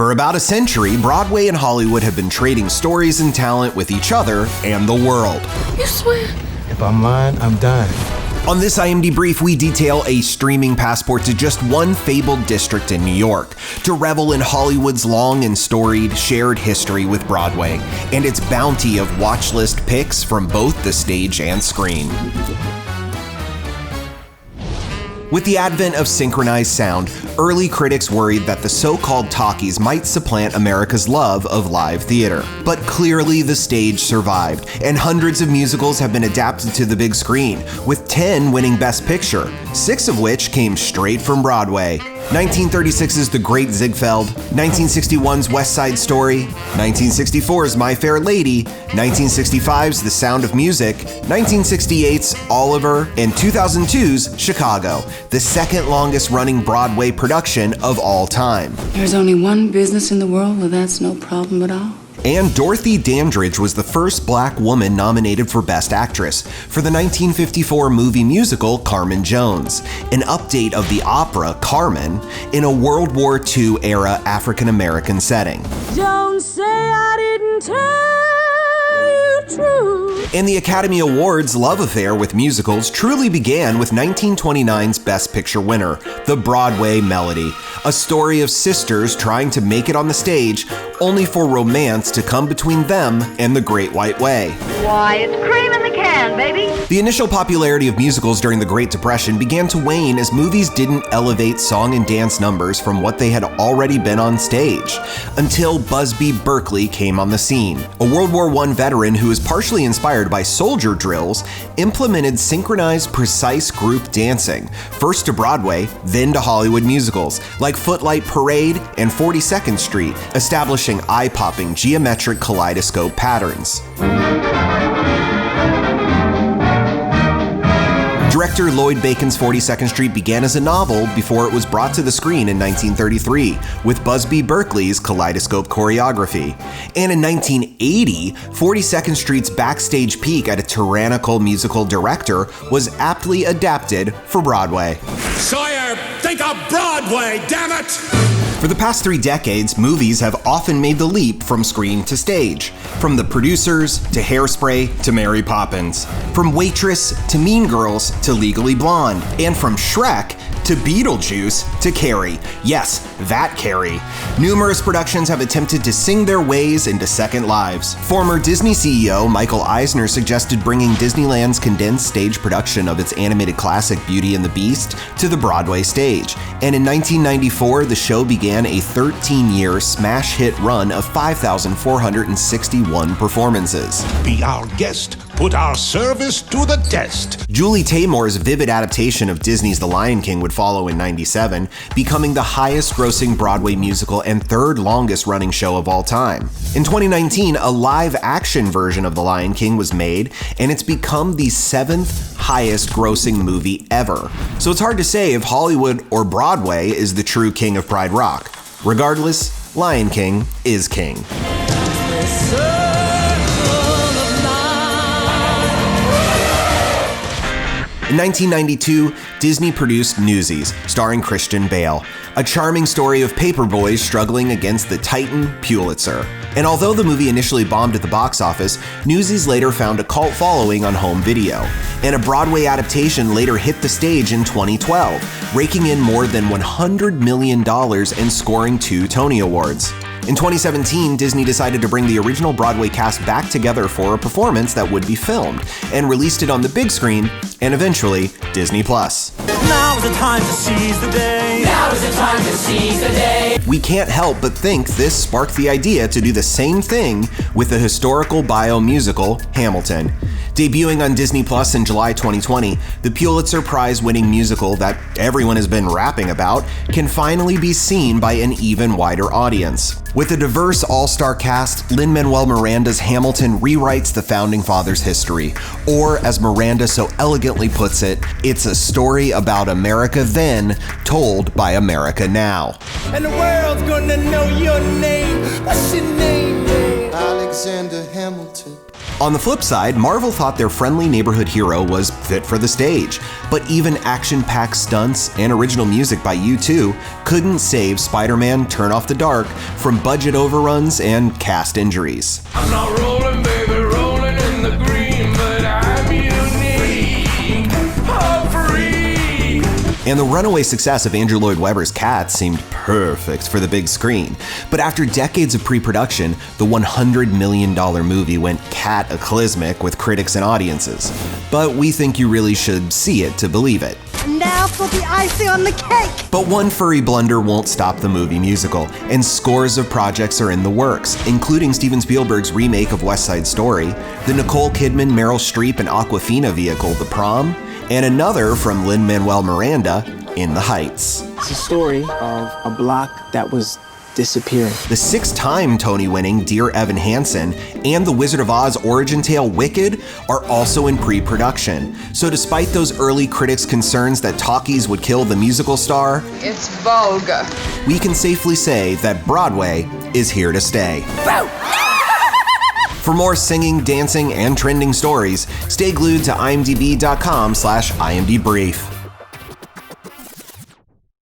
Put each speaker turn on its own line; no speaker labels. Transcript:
For about a century, Broadway and Hollywood have been trading stories and talent with each other and the world.
You swear?
If I'm lying, I'm dying.
On this IMD Brief, we detail a streaming passport to just one fabled district in New York, to revel in Hollywood's long and storied shared history with Broadway, and its bounty of watch list picks from both the stage and screen. With the advent of synchronized sound, early critics worried that the so-called talkies might supplant America's love of live theater. But clearly the stage survived, and hundreds of musicals have been adapted to the big screen, with 10 winning Best Picture, 6 of which came straight from Broadway. 1936's The Great Ziegfeld, 1961's West Side Story, 1964's My Fair Lady, 1965's The Sound of Music, 1968's Oliver, and 2002's Chicago, the second longest running Broadway production of all time.
There's only one business in the world where that's no problem at all.
And Dorothy Dandridge was the first black woman nominated for Best Actress for the 1954 movie musical Carmen Jones, an update of the opera Carmen in a World War II era African-American setting.
Don't say I didn't tell you true.
And the Academy Awards love affair with musicals truly began with 1929's Best Picture winner, The Broadway Melody, a story of sisters trying to make it on the stage, only for romance to come between them and the Great White Way.
Why, it's cream in the can, baby.
The initial popularity of musicals during the Great Depression began to wane as movies didn't elevate song and dance numbers from what they had already been on stage, until Busby Berkeley came on the scene. A World War I veteran who was partially inspired by soldier drills, implemented synchronized, precise group dancing, first to Broadway, then to Hollywood musicals, like Footlight Parade and 42nd Street, establishing eye-popping geometric kaleidoscope patterns. Director Lloyd Bacon's 42nd Street began as a novel before it was brought to the screen in 1933 with Busby Berkeley's kaleidoscope choreography. And in 1980, 42nd Street's backstage peek at a tyrannical musical director was aptly adapted for Broadway.
Sawyer, think of Broadway, damn it!
For the past 3 decades, movies have often made the leap from screen to stage. From The Producers to Hairspray to Mary Poppins. From Waitress to Mean Girls to Legally Blonde. And from Shrek to Beetlejuice to Carrie. Yes, that Carrie. Numerous productions have attempted to sing their ways into second lives. Former Disney CEO Michael Eisner suggested bringing Disneyland's condensed stage production of its animated classic Beauty and the Beast to the Broadway stage. And in 1994, the show began a 13-year smash hit run of 5,461 performances.
Be our guest, put our service to the test.
Julie Taymor's vivid adaptation of Disney's The Lion King would follow in '97, becoming the highest-grossing Broadway musical and third longest-running show of all time. In 2019, a live-action version of The Lion King was made, and it's become the 7th highest-grossing movie ever. So it's hard to say if Hollywood or Broadway is the true king of Pride Rock. Regardless, Lion King is king. In 1992, Disney produced Newsies, starring Christian Bale, a charming story of paper boys struggling against the Titan Pulitzer. And although the movie initially bombed at the box office, Newsies later found a cult following on home video. And a Broadway adaptation later hit the stage in 2012, raking in more than $100 million and scoring 2 Tony Awards. In 2017, Disney decided to bring the original Broadway cast back together for a performance that would be filmed, and released it on the big screen, and eventually, Disney+.
Now is the time to seize the day.
Now is the time to seize the day.
We can't help but think this sparked the idea to do the same thing with the historical bio-musical Hamilton. Debuting on Disney Plus in July 2020, the Pulitzer Prize-winning musical that everyone has been rapping about can finally be seen by an even wider audience. With a diverse all-star cast, Lin-Manuel Miranda's Hamilton rewrites the Founding Fathers' history. Or, as Miranda so elegantly puts it, it's a story about America then, told by America now.
And the world's gonna know your name. What's your name, man?
Alexander Hamilton.
On the flip side, Marvel thought their friendly neighborhood hero was fit for the stage, but even action-packed stunts and original music by U2 couldn't save Spider-Man Turn Off the Dark from budget overruns and cast injuries.
I'm not rolling, baby, rolling in the green, but I'm unique, I'm free.
And the runaway success of Andrew Lloyd Webber's Cats seemed perfect for the big screen. But after decades of pre-production, the $100 million movie went cataclysmic with critics and audiences. But we think you really should see it to believe it.
Now for the icing on the cake.
But one furry blunder won't stop the movie musical, and scores of projects are in the works, including Steven Spielberg's remake of West Side Story, the Nicole Kidman, Meryl Streep, and Awkwafina vehicle, The Prom, and another from Lin-Manuel Miranda, In the Heights.
It's a story of a block that was disappearing.
The 6-time Tony-winning Dear Evan Hansen and The Wizard of Oz origin tale Wicked are also in pre-production. So despite those early critics' concerns that talkies would kill the musical star,
It's vulgar.
we can safely say that Broadway is here to stay. For more singing, dancing, and trending stories, stay glued to imdb.com/imdbrief.